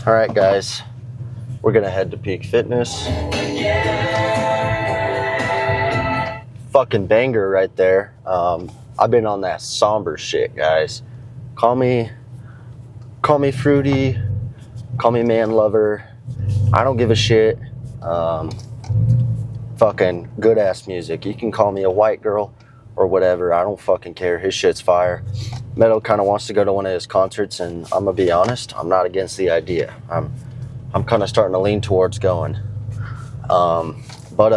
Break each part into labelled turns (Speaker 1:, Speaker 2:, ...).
Speaker 1: All right, guys, we're gonna head to Peak Fitness. Fucking banger right there. I've been on that somber shit, guys. Call me fruity, call me man lover. I don't give a shit. Fucking good ass music. You can call me a white girl or whatever. I don't fucking care. His shit's fire. Meadow kind of wants to go to one of his concerts, and I'm gonna be honest, I'm not against the idea. I'm kind of starting to lean towards going. What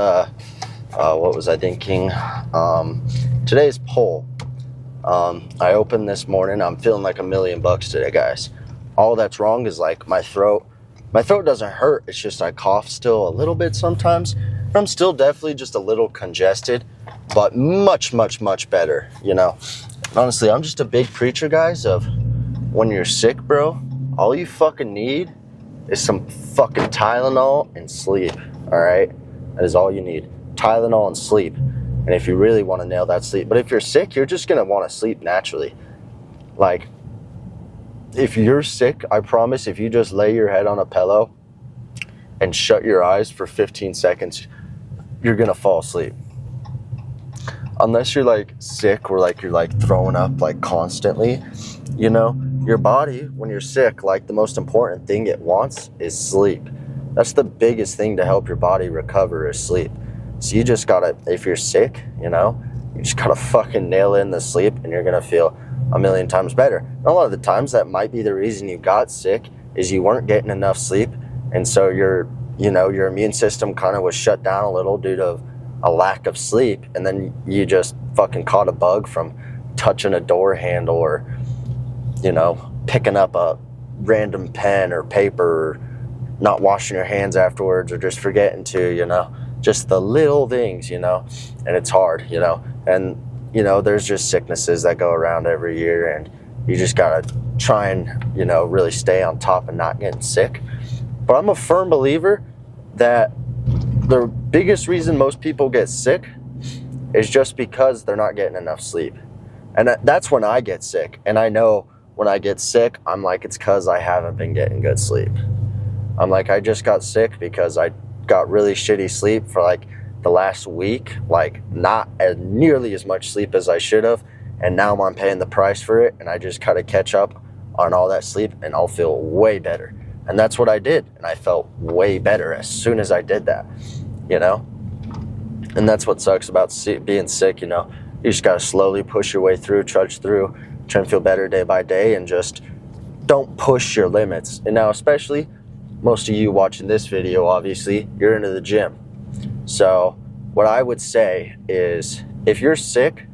Speaker 1: was I thinking? Today's poll. I opened this morning. I'm feeling like $1,000,000 today, guys. All that's wrong is like my throat. My throat doesn't hurt. It's just I cough still a little bit sometimes. I'm still definitely just a little congested, but much, much, much better, you know. Honestly, I'm just a big preacher, guys, of when you're sick, bro, all you fucking need is some fucking Tylenol and sleep, all right? That is all you need. Tylenol and sleep. And if you really want to nail that sleep. But if you're sick, you're just going to want to sleep naturally. Like, if you're sick, I promise, if you just lay your head on a pillow and shut your eyes for 15 seconds, you're going to fall asleep. Unless you're like sick or like you're like throwing up like constantly, you know, your body, when you're sick, like the most important thing it wants is sleep. That's the biggest thing to help your body recover is sleep. So you just gotta, if you're sick, you know, you just gotta fucking nail in the sleep and you're gonna feel 1,000,000 times better. And a lot of the times that might be the reason you got sick is you weren't getting enough sleep. And so your immune system kind of was shut down a little due to a lack of sleep, and then you just fucking caught a bug from touching a door handle or, you know, picking up a random pen or paper or not washing your hands afterwards or just forgetting to, you know, just the little things, you know, and it's hard, you know, and, you know, there's just sicknesses that go around every year and you just gotta try and, you know, really stay on top of not getting sick. But I'm a firm believer that the biggest reason most people get sick is just because they're not getting enough sleep. And that's when I get sick. And I know when I get sick, I'm like, it's because I haven't been getting good sleep. I'm like, I just got sick because I got really shitty sleep for like the last week, like not as nearly as much sleep as I should have. And now I'm paying the price for it. And I just kind of catch up on all that sleep and I'll feel way better. And that's what I did. And I felt way better as soon as I did that, you know? And that's what sucks about being sick, you know? You just got to slowly push your way through, trudge through, try and feel better day by day, and just don't push your limits. And now, especially most of you watching this video, obviously, you're into the gym. So what I would say is if you're sick,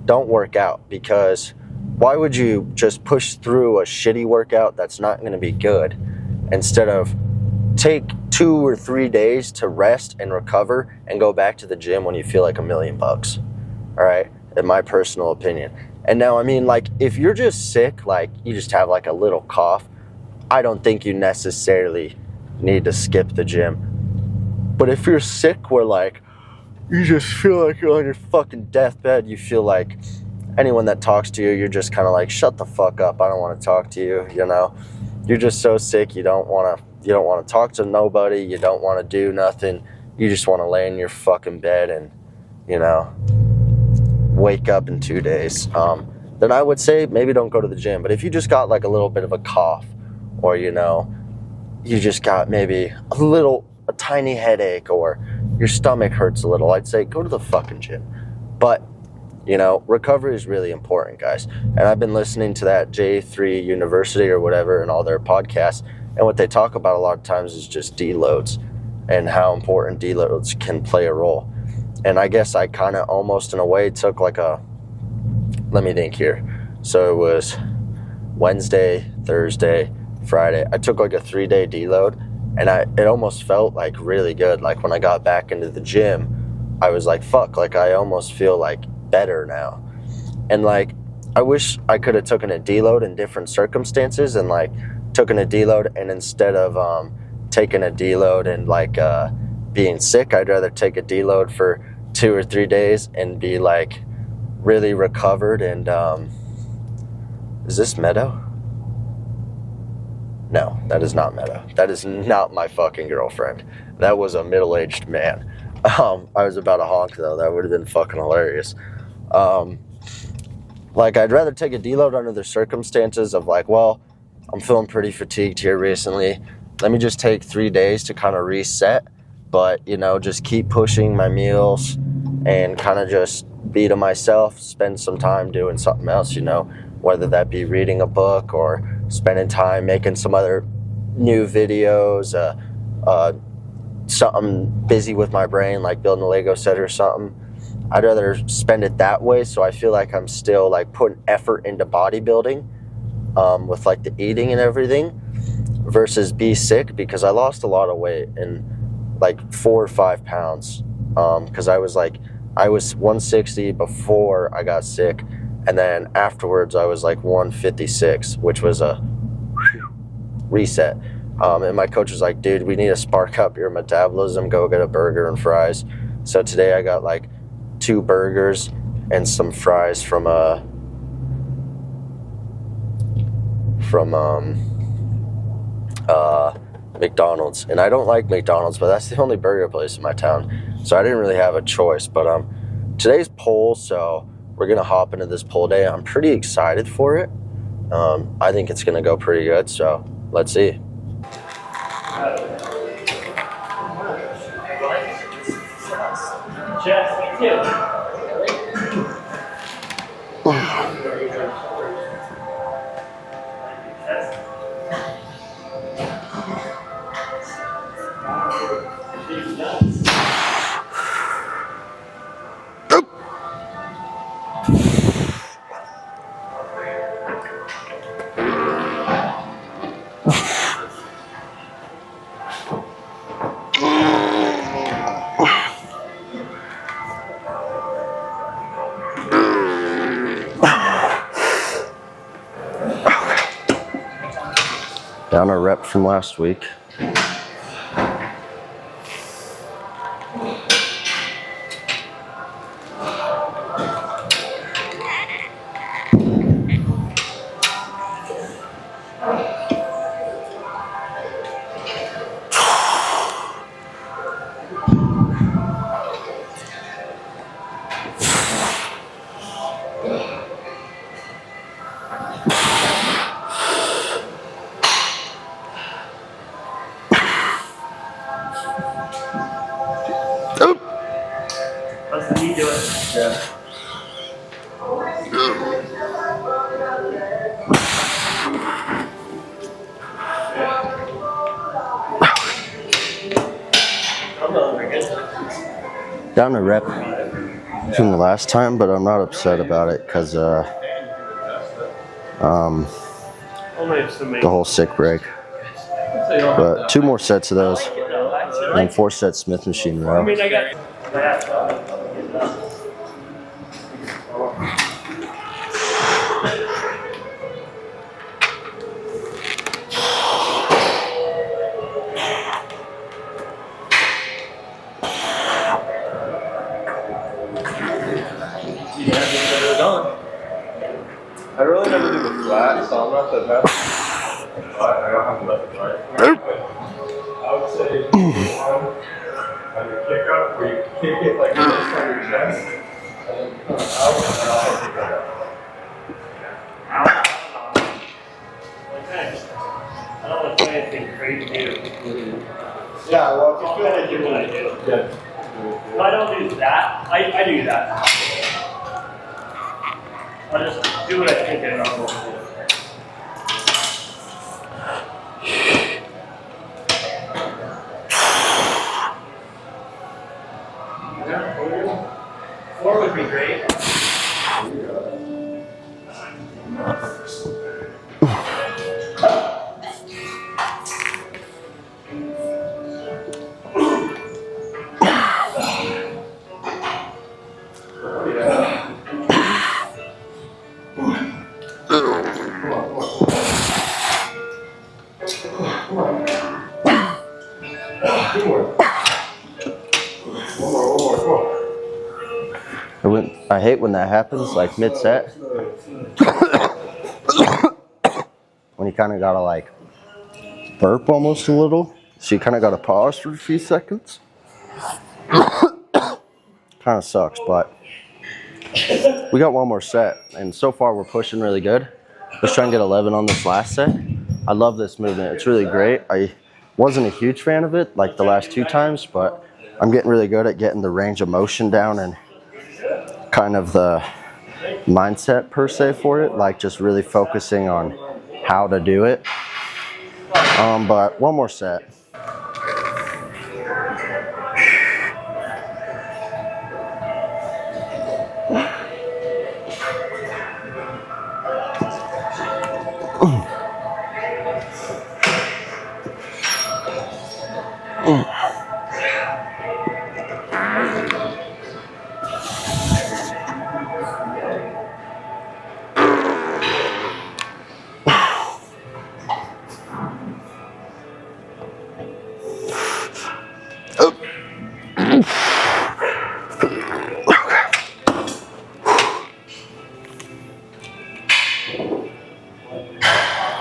Speaker 1: don't work out, because why would you just push through a shitty workout that's not going to be good instead of take 2 or 3 days to rest and recover and go back to the gym when you feel like $1,000,000? All right, in my personal opinion. And now, I mean, like, if you're just sick, like you just have like a little cough, I don't think you necessarily need to skip the gym. But if you're sick where like you just feel like you're on your fucking deathbed, you feel like anyone that talks to you, you're just kind of like, shut the fuck up, I don't want to talk to you, you know? You're just so sick, you don't want to talk to nobody, you don't want to do nothing, you just want to lay in your fucking bed and, you know, wake up in 2 days. Then I would say maybe don't go to the gym. But if you just got like a little bit of a cough, or, you know, you just got maybe a tiny headache, or your stomach hurts a little, I'd say go to the fucking gym. But, you know, recovery is really important, guys. And I've been listening to that J3 University or whatever and all their podcasts. And what they talk about a lot of times is just deloads and how important deloads can play a role. And I guess I kind of almost in a way took like let me think here. So it was Wednesday, Thursday, Friday. I took like a 3-day deload, and it almost felt like really good. Like when I got back into the gym, I was like, fuck, like I almost feel like better now. And like, I wish I could have taken a deload in different circumstances and like taken a deload, and instead of taking a deload and like being sick, I'd rather take a deload for 2 or 3 days and be like really recovered. And is this Meadow? No, that is not meta. That is not my fucking girlfriend. That was a middle-aged man. I was about to honk though. That would have been fucking hilarious. Like, I'd rather take a deload under the circumstances of like, well, I'm feeling pretty fatigued here recently. Let me just take 3 days to kind of reset. But, you know, just keep pushing my meals and kind of just be to myself, spend some time doing something else, you know, whether that be reading a book or spending time making some other new videos, something busy with my brain, like building a Lego set or something. I'd rather spend it that way, so I feel like I'm still like putting effort into bodybuilding with like the eating and everything versus be sick, because I lost a lot of weight in like 4 or 5 pounds because I was 160 before I got sick, and then afterwards I was like 156, which was a reset. And my coach was like, dude, we need to spark up your metabolism, go get a burger and fries. So today I got like 2 burgers and some fries from McDonald's. And I don't like McDonald's, but that's the only burger place in my town, so I didn't really have a choice. But today's poll, so we're gonna hop into this poll day. I'm pretty excited for it. I think it's gonna go pretty good, so let's see.
Speaker 2: Jeff, me too.
Speaker 1: Down a rep from last week.
Speaker 2: How's the knee doing?
Speaker 1: Yeah.
Speaker 2: I'm not very good.
Speaker 1: Down a rep from the last time, but I'm not upset about it because
Speaker 2: Only have some
Speaker 1: the whole sick break. But 2 more sets of those, and then 4 sets Smith machine row.
Speaker 2: I mean, I got.
Speaker 3: I really never do the flat, so I'm not the best. I don't have the best right. I would say on your kick up, where you kick it like this on your chest, and then you come out, and I'll kick it up.
Speaker 2: Okay. I don't want to play anything crazy new.
Speaker 3: Yeah, well, if you feel like
Speaker 2: Do
Speaker 3: you're
Speaker 2: what I
Speaker 3: going
Speaker 2: do.
Speaker 3: to get
Speaker 2: If I don't do that, I do that. I just do what I think I'm not going to do. Yeah, 4 would be great.
Speaker 1: I hate when that happens, like mid-set. When you kind of gotta like burp almost a little. So you kind of got to pause for a few seconds. Kind of sucks, but we got one more set. And so far we're pushing really good. Let's try and get 11 on this last set. I love this movement. It's really great. I wasn't a huge fan of it like the last 2 times, but I'm getting really good at getting the range of motion down and kind of the mindset per se for it, like just really focusing on how to do it. But one more set.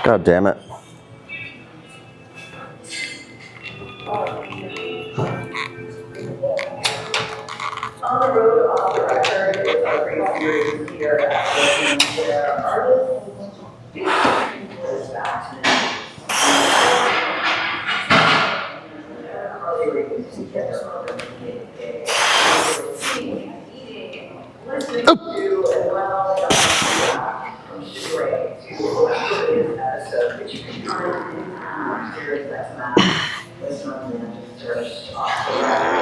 Speaker 1: God damn it.
Speaker 4: On the road, off the record, it's a great series here at where artists do this back. Listening to as well from Stray to episode that you can find in series that's not this one and just search off the record.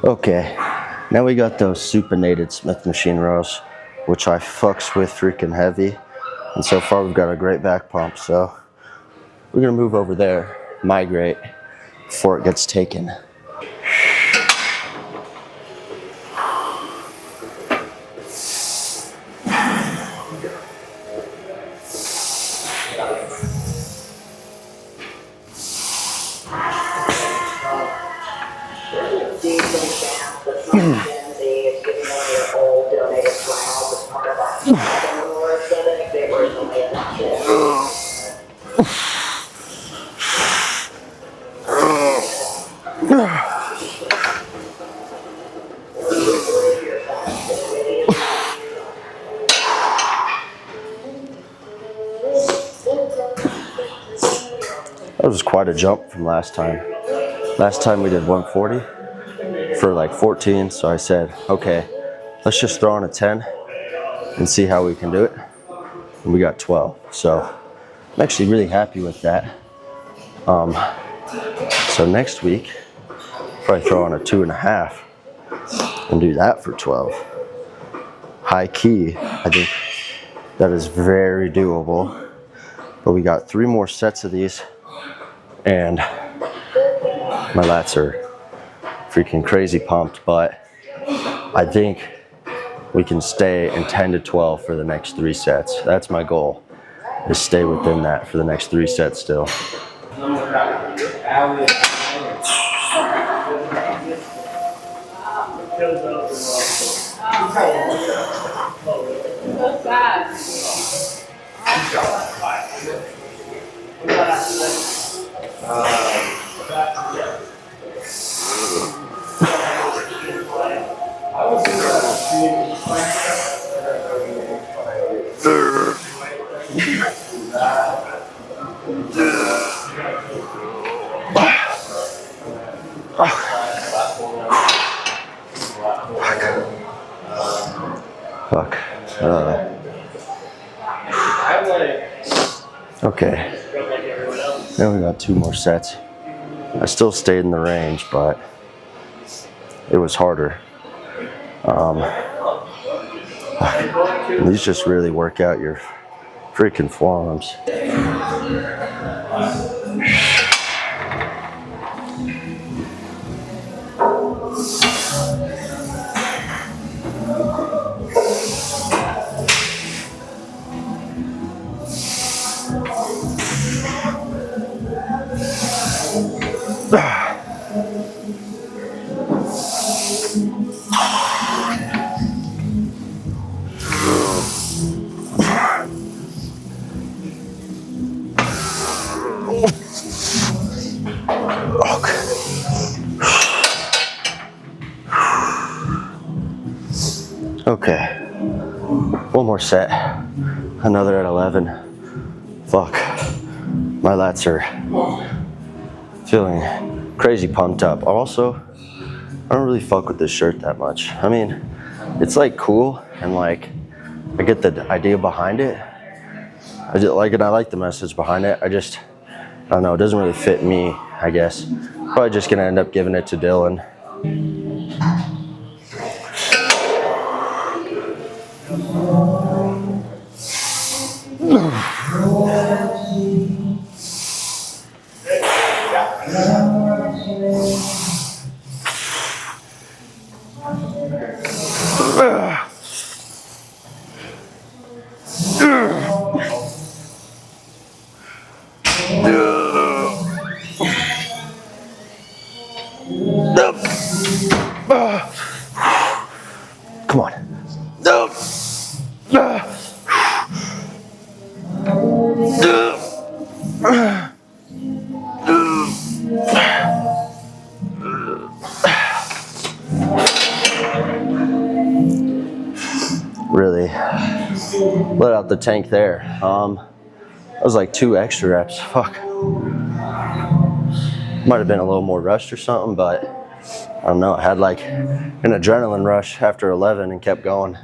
Speaker 1: Okay, now we got those supinated Smith machine rows, which I fucks with freaking heavy. And so far we've got a great back pump, so we're gonna move over there, migrate, before it gets taken. That was quite a jump from last time. Last time we did 140 for like 14, so I said, okay, let's just throw on a 10 and see how we can do it. And we got 12, so I'm actually really happy with that. So next week, probably throw on a 2.5 and do that for 12. High key, I think that is very doable. But we got 3 more sets of these, and my lats are freaking crazy pumped, but I think we can stay in 10 to 12 for the next 3 sets. That's my goal, is stay within that for the next 3 sets still.
Speaker 4: So sad.
Speaker 1: Fuck. Okay. Now we got 2 more sets. I still stayed in the range, but it was harder. These just really work out your freaking forearms. Okay. One more set. Another at 11. Fuck. My lats are feeling crazy pumped up. Also, I don't really fuck with this shirt that much. I mean, it's like cool and like I get the idea behind it. I just like it. I like the message behind it. I don't know. It doesn't really fit me, I guess. Probably just gonna end up giving it to Dylan. Come on. Really let out the tank there. That was like 2 extra reps. Fuck. Might have been a little more rushed or something, but I don't know. I had like an adrenaline rush after 11 and kept going.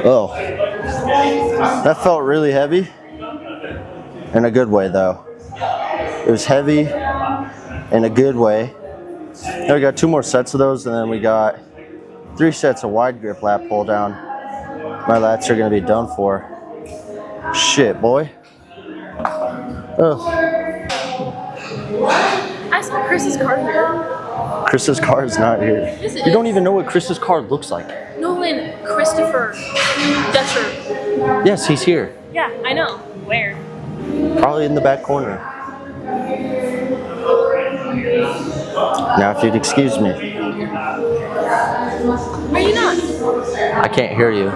Speaker 1: Oh, that felt really heavy. In a good way, though. It was heavy in a good way. Now we got 2 more sets of those, and then we got 3 sets of wide grip lat pull down. My lats are gonna be done for. Shit, boy. Oh.
Speaker 5: I saw Chris's car here.
Speaker 1: Chris's car is not here.
Speaker 5: Yes, it
Speaker 1: You don't
Speaker 5: is.
Speaker 1: even know what Chris's car looks like.
Speaker 5: Nolan, Christopher, Dutcher.
Speaker 1: Yes, he's here.
Speaker 5: Yeah, I know. Where?
Speaker 1: Probably in the back corner. Now, if you'd excuse me.
Speaker 5: Are you not?
Speaker 1: I can't hear you.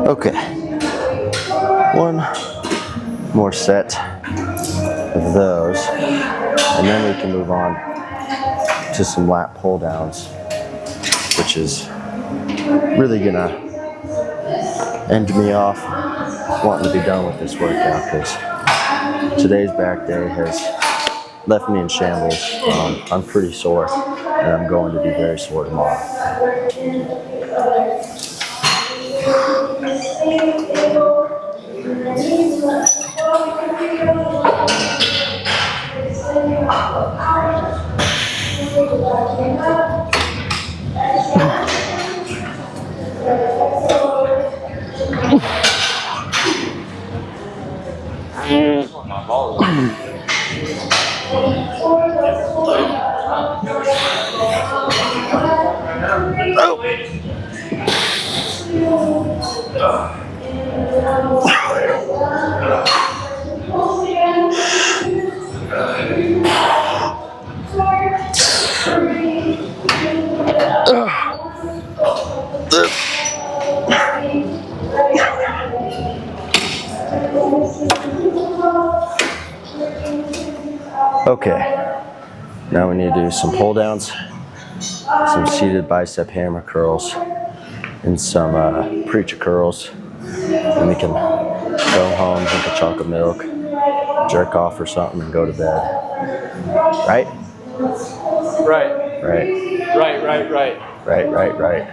Speaker 1: Okay, 1 more set of those, and then we can move on to some lat pull downs, which is really gonna end me off wanting to be done with this workout because today's back day has left me in shambles. I'm pretty sore, and I'm going to be very sore tomorrow. Okay, now we need to do some pull downs, some seated bicep hammer curls, and some preacher curls. And we can go home, drink a chocolate milk, jerk off or something, and go to bed. Right?
Speaker 3: Right.
Speaker 1: Right.
Speaker 3: Right.
Speaker 1: Right.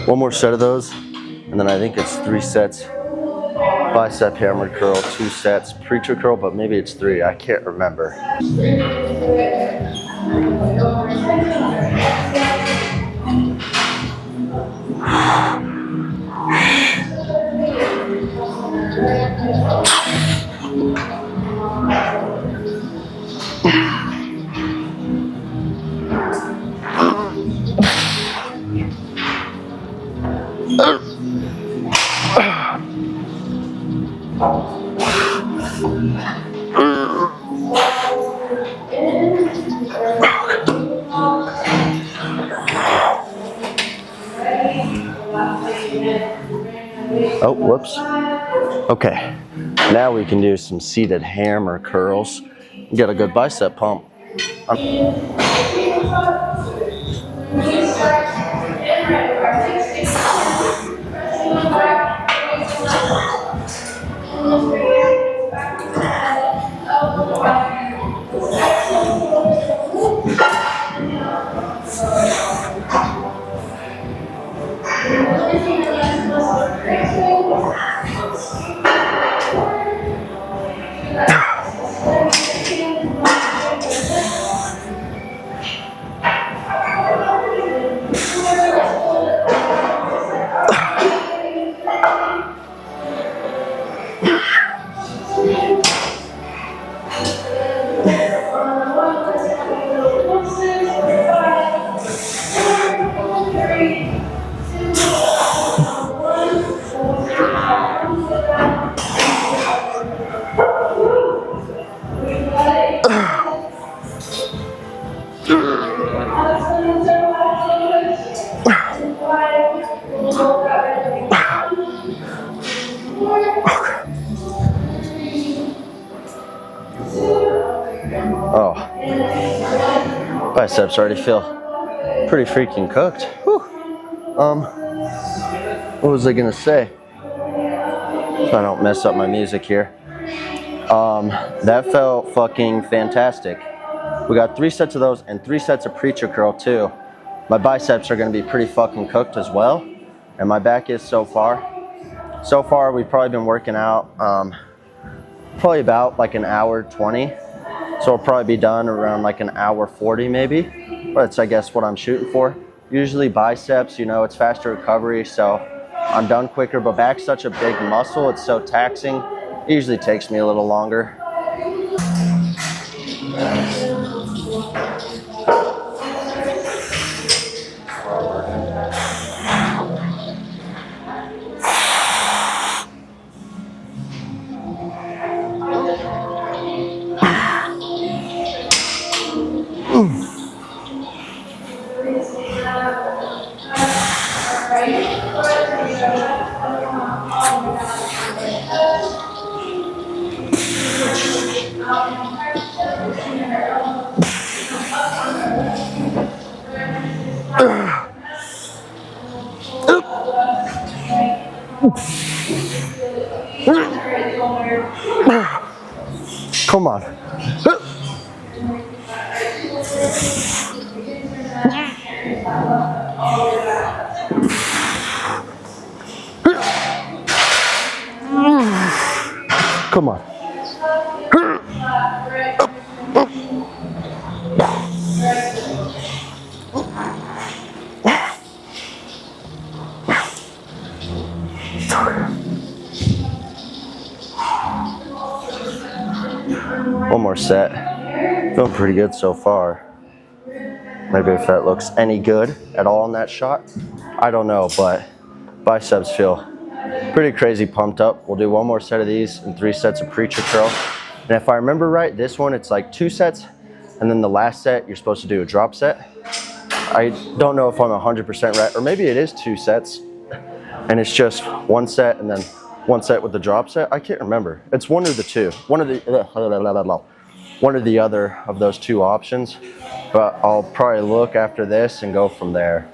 Speaker 1: One more set of those, and then I think it's 3 sets. Bicep hammer curl, 2 sets. Preacher curl, but maybe it's 3. I can't remember. Oh, whoops. Okay, now we can do some seated hammer curls. Get a good bicep pump. Biceps already feel pretty freaking cooked. Whew. What was I gonna say? So I don't mess up my music here. That felt fucking fantastic. We got 3 sets of those and 3 sets of preacher curl too. My biceps are gonna be pretty fucking cooked as well. And my back is so far. So far, we've probably been working out probably about like an hour 20. So we'll probably be done around like an hour 40 maybe. That's I guess what I'm shooting for. Usually biceps, you know, it's faster recovery, so I'm done quicker, but back's such a big muscle, it's so taxing. It usually takes me a little longer. Come on. Come on. One more set. Feeling pretty good so far. Maybe if that looks any good at all in that shot, I don't know, but biceps feel pretty crazy pumped up. We'll do 1 more set of these and 3 sets of preacher curl. And if I remember right, this one it's like 2 sets, and then the last set you're supposed to do a drop set. I don't know if I'm 100% right, or maybe it is 2 sets, and it's just 1 set and then 1 set with the drop set. I can't remember. It's one of the two. One of the other of those 2 options. But I'll probably look after this and go from there.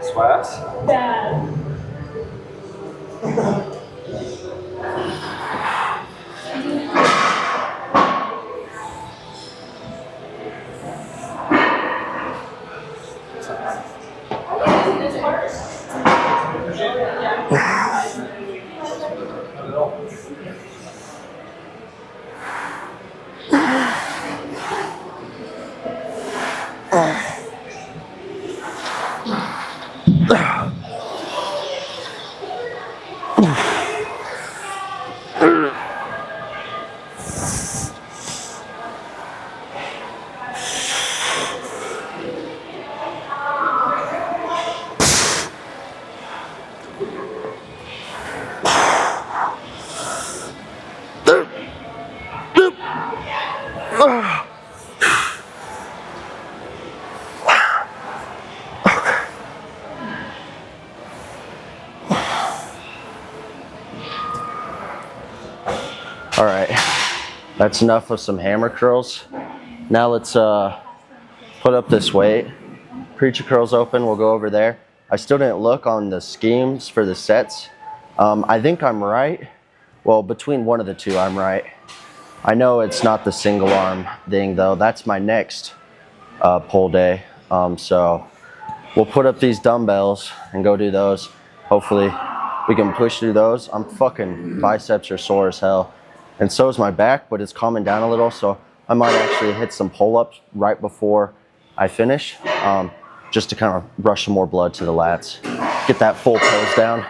Speaker 3: Swass?
Speaker 5: Dad.
Speaker 1: All right, that's enough of some hammer curls. Now let's put up this weight. Preacher curls open, we'll go over there. I still didn't look on the schemes for the sets. I think I'm right. Well, between one of the 2, I'm right. I know it's not the single arm thing though. That's my next pull day. So we'll put up these dumbbells and go do those. Hopefully we can push through those. I'm fucking biceps are sore as hell. And so is my back, but it's calming down a little. So I might actually hit some pull-ups right before I finish, just to kind of rush some more blood to the lats. Get that full pose down.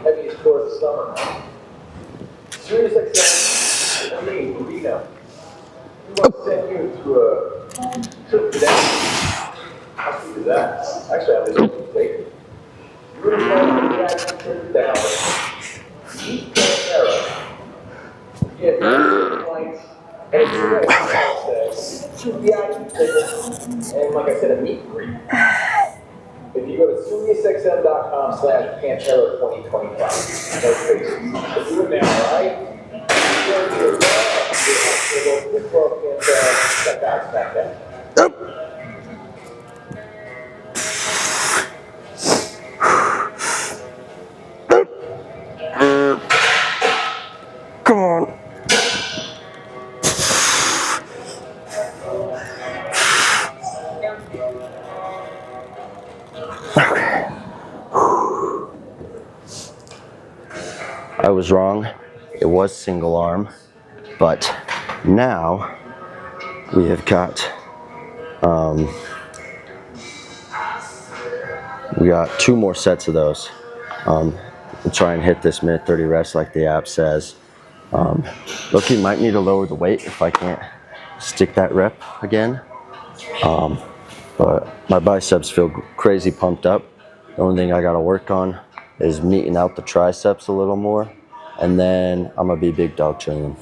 Speaker 3: Heaviest core of the summer. Serious exercise. I mean, you know, we want to send you to a trip today. How sweet is that? Actually, I have this taken. You're going to go down. Eat Sarah. Get points. And it's great. 2 VIP tickets. And like I said, a meet and greet.
Speaker 6: If you go to SiriusXM.com/Pantera2025, no spaces. Do it now, all right? Check out SmackDown.
Speaker 1: Come on. Okay. I was wrong. It was single arm, but now we have got we got 2 more sets of those. We'll try and hit this minute 30 rest like the app says. Look, you might need to lower the weight if I can't stick that rep again. But my biceps feel crazy pumped up. The only thing I gotta work on is meeting out the triceps a little more, and then I'm gonna be big dog training.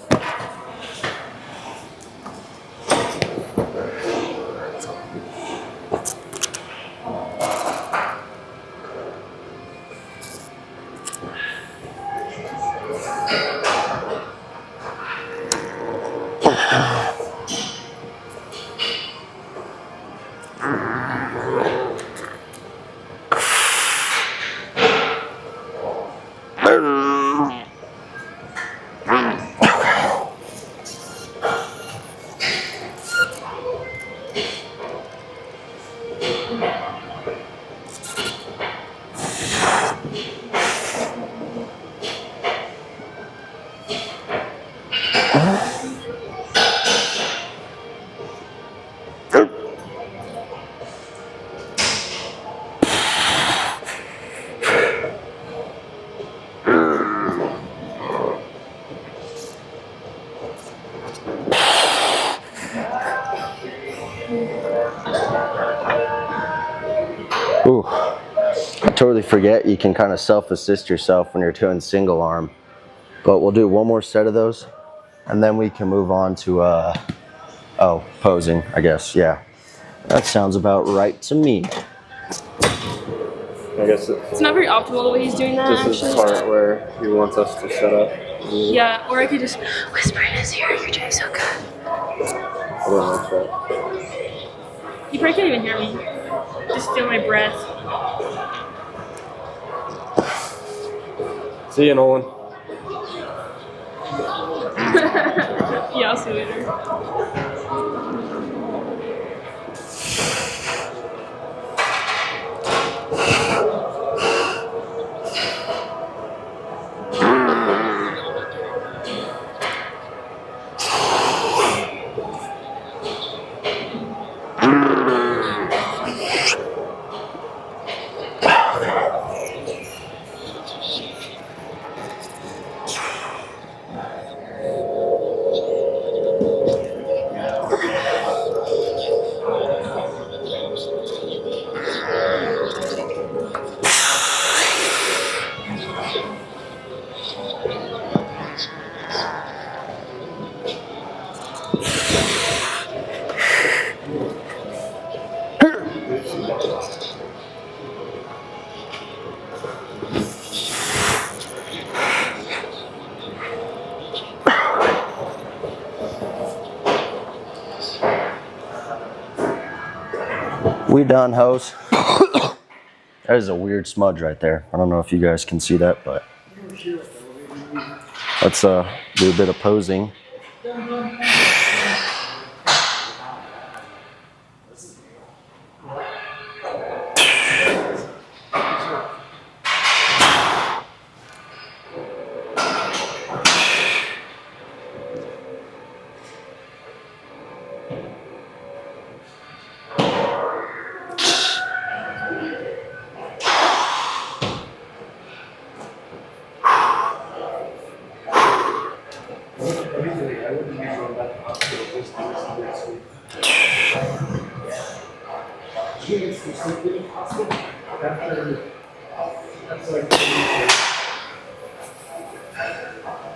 Speaker 1: Ooh, I totally forget you can kind of self-assist yourself when you're doing single arm. But we'll do 1 more set of those, and then we can move on to, posing, I guess. Yeah, that sounds about right to me.
Speaker 3: I guess
Speaker 5: It's not very optimal the way he's doing that,
Speaker 3: this is
Speaker 5: actually.
Speaker 3: the part where he wants us to shut up.
Speaker 5: Yeah, or I could just whisper in his ear, you're doing so good.
Speaker 3: I don't like that.
Speaker 5: You probably can't even hear me. Just feel my breath.
Speaker 3: See you, Nolan.
Speaker 5: Yeah, I'll see you later.
Speaker 1: We done, hoes. That is a weird smudge right there. I don't know if you guys can see that, but let's do a bit of posing.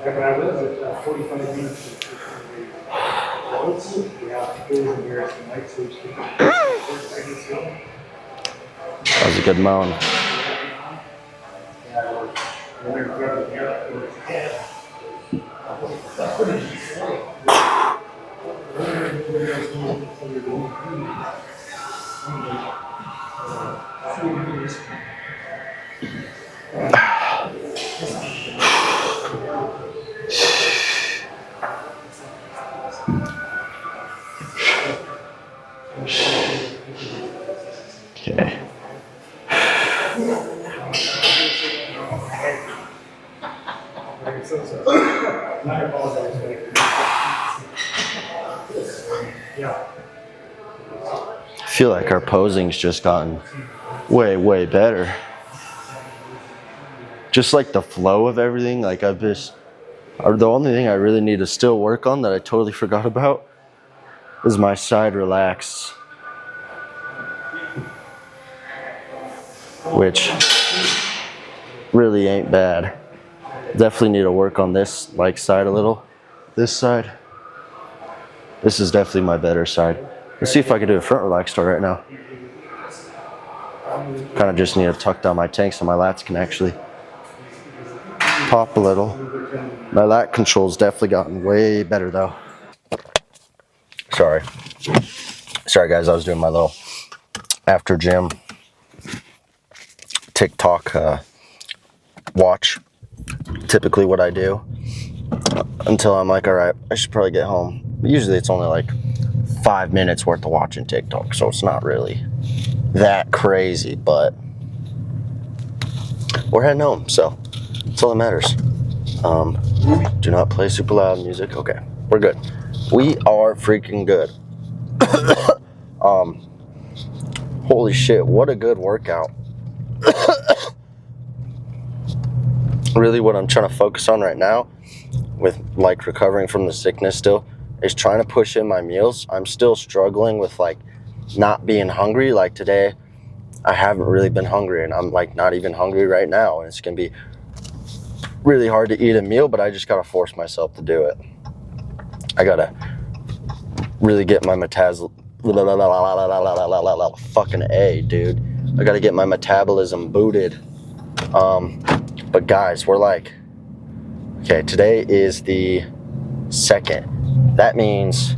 Speaker 7: When I was at 45 minutes, yeah, it was embarrassing. Night sleep.
Speaker 1: That was a good moan. Okay.
Speaker 7: I apologize. Yeah.
Speaker 1: I feel like our posing's just gotten way, way better. Just like the flow of everything, like the only thing I really need to still work on that I totally forgot about is my side relax. Which really ain't bad. Definitely need to work on this like side a little. This side. This is definitely my better side. Let's see if I can do a front relax store right now. Kind of just need to tuck down my tank so my lats can actually pop a little. My lat control's definitely gotten way better though. Sorry guys, I was doing my little after gym TikTok watch. Typically what I do until I'm like, all right, I should probably get home. Usually it's only like 5 minutes worth of watching TikTok, so it's not really that crazy, but we're heading home, so that's all that matters. Do not play super loud music. Okay, we're good. We are freaking good. Holy shit, what a good workout. Really what I'm trying to focus on right now with like recovering from the sickness still is trying to push in my meals. I'm still struggling with like not being hungry. Like today I haven't really been hungry and I'm like not even hungry right now, and it's gonna be really hard to eat a meal, but I just gotta force myself to do it. I gotta really get my fucking A, dude. I gotta get my metabolism booted. But guys, we're like, okay, today is the 2nd. That means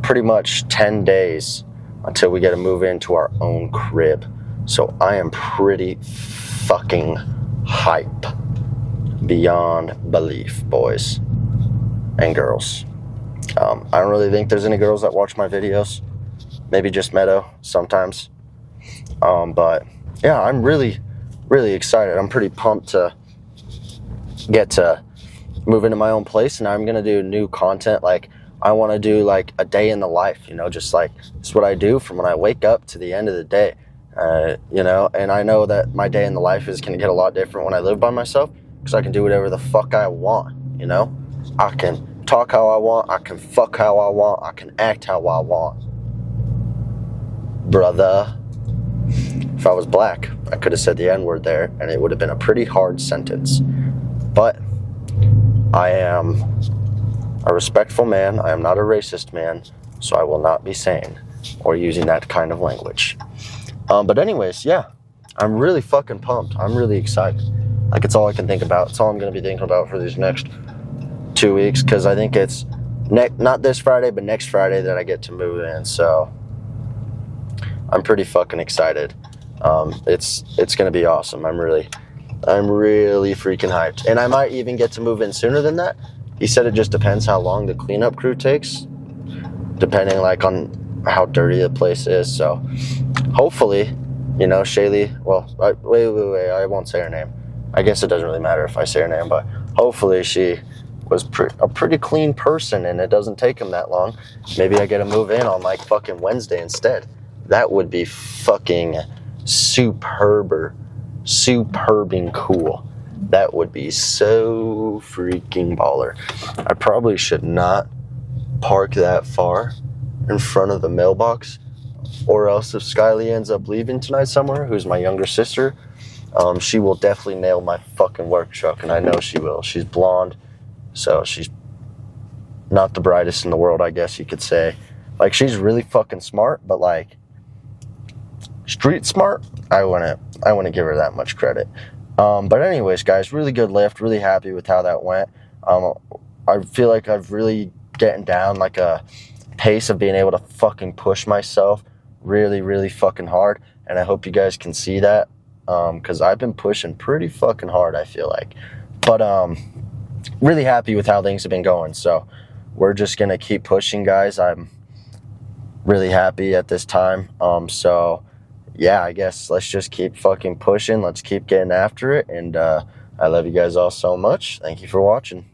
Speaker 1: pretty much 10 days until we get to move into our own crib. So I am pretty fucking hype beyond belief, boys and girls. I don't really think there's any girls that watch my videos. Maybe just Meadow sometimes. But yeah, I'm really excited. I'm pretty pumped to get to move into my own place, and I'm gonna do new content. Like I want to do like a day in the life, just like it's what I do from when I wake up to the end of the day. And I know that my day in the life is gonna get a lot different when I live by myself, because I can do whatever the fuck I want. I can talk how I want, I can fuck how I want, I can act how I want, brother. If I was black, I could have said the N-word there, and it would have been a pretty hard sentence. But I am a respectful man. I am not a racist man, so I will not be saying or using that kind of language. But anyways, yeah, I'm really fucking pumped. I'm really excited. Like, it's all I can think about. It's all I'm going to be thinking about for these next 2 weeks, because I think it's not this Friday, but next Friday that I get to move in. So I'm pretty fucking excited. It's gonna be awesome. I'm really freaking hyped, and I might even get to move in sooner than that. He said it just depends how long the cleanup crew takes, depending like on how dirty the place is. So hopefully, Shaylee. Well, wait, I won't say her name. I guess it doesn't really matter if I say her name, but hopefully she was a pretty clean person, and it doesn't take him that long. Maybe I get to move in on like fucking Wednesday instead. That would be fucking superbing cool. That would be so freaking baller. I probably should not park that far in front of the mailbox, or else if Skylie ends up leaving tonight somewhere, who's my younger sister, she will definitely nail my fucking work truck, and I know she will. She's blonde, so she's not the brightest in the world, I guess you could say. Like, she's really fucking smart, but like, street smart. I wouldn't give her that much credit. But anyways, guys, really good lift. Really happy with how that went. I feel like I've really getting down like a pace of being able to fucking push myself really, really fucking hard. And I hope you guys can see that, because I've been pushing pretty fucking hard, I feel like. But really happy with how things have been going. So we're just going to keep pushing, guys. I'm really happy at this time. So yeah, I guess let's just keep fucking pushing. Let's keep getting after it. And I love you guys all so much. Thank you for watching.